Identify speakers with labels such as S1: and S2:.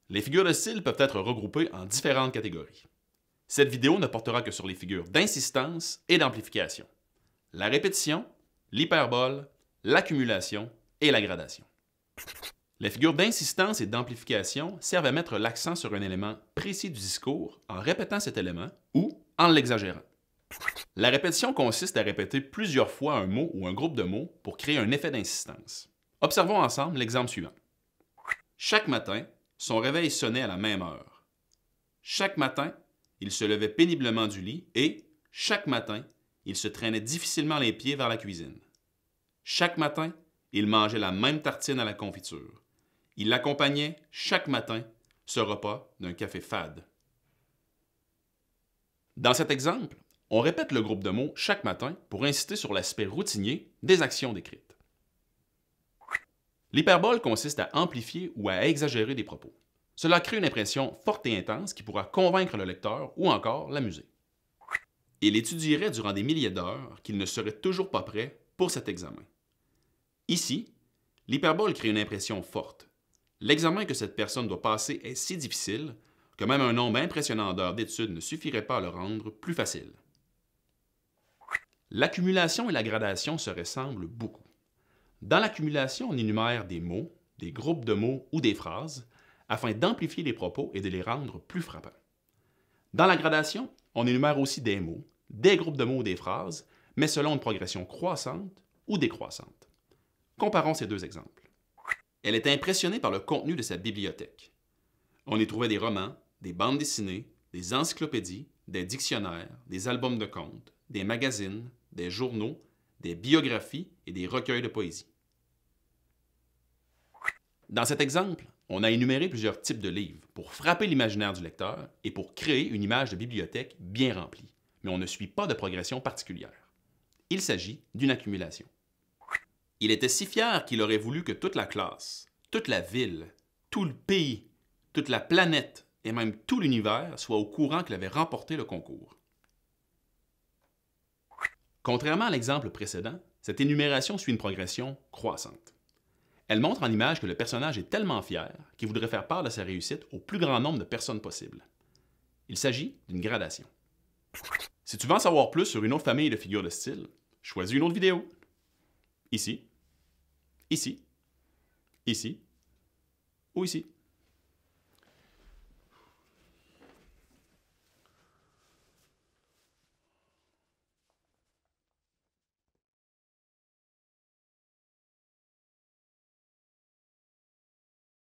S1: Les figures de style peuvent être regroupées en différentes catégories. Cette vidéo ne portera que sur les figures d'insistance et d'amplification, la répétition, l'hyperbole, l'accumulation et la gradation. Les figures d'insistance et d'amplification servent à mettre l'accent sur un élément précis du discours en répétant cet élément ou en l'exagérant. La répétition consiste à répéter plusieurs fois un mot ou un groupe de mots pour créer un effet d'insistance. Observons ensemble l'exemple suivant. Chaque matin, son réveil sonnait à la même heure. Chaque matin, il se levait péniblement du lit et, chaque matin, il se traînait difficilement les pieds vers la cuisine. Chaque matin, il mangeait la même tartine à la confiture. Il accompagnait, chaque matin, ce repas d'un café fade. Dans cet exemple, on répète le groupe de mots chaque matin pour insister sur l'aspect routinier des actions décrites. L'hyperbole consiste à amplifier ou à exagérer des propos. Cela crée une impression forte et intense qui pourra convaincre le lecteur ou encore l'amuser. Il étudierait durant des milliers d'heures qu'il ne serait toujours pas prêt pour cet examen. Ici, l'hyperbole crée une impression forte. L'examen que cette personne doit passer est si difficile que même un nombre impressionnant d'heures d'études ne suffirait pas à le rendre plus facile. L'accumulation et la gradation se ressemblent beaucoup. Dans l'accumulation, on énumère des mots, des groupes de mots ou des phrases afin d'amplifier les propos et de les rendre plus frappants. Dans la gradation, on énumère aussi des mots, des groupes de mots ou des phrases, mais selon une progression croissante ou décroissante. Comparons ces deux exemples. Elle était impressionnée par le contenu de sa bibliothèque. On y trouvait des romans, des bandes dessinées, des encyclopédies, des dictionnaires, des albums de contes, des magazines, des journaux, des biographies et des recueils de poésie. Dans cet exemple, on a énuméré plusieurs types de livres pour frapper l'imaginaire du lecteur et pour créer une image de bibliothèque bien remplie, mais on ne suit pas de progression particulière. Il s'agit d'une accumulation. Il était si fier qu'il aurait voulu que toute la classe, toute la ville, tout le pays, toute la planète et même tout l'univers soient au courant qu'il avait remporté le concours. Contrairement à l'exemple précédent, cette énumération suit une progression croissante. Elle montre en image que le personnage est tellement fier qu'il voudrait faire part de sa réussite au plus grand nombre de personnes possible. Il s'agit d'une gradation. Si tu veux en savoir plus sur une autre famille de figures de style, choisis une autre vidéo. Ici, ici, ici ou ici.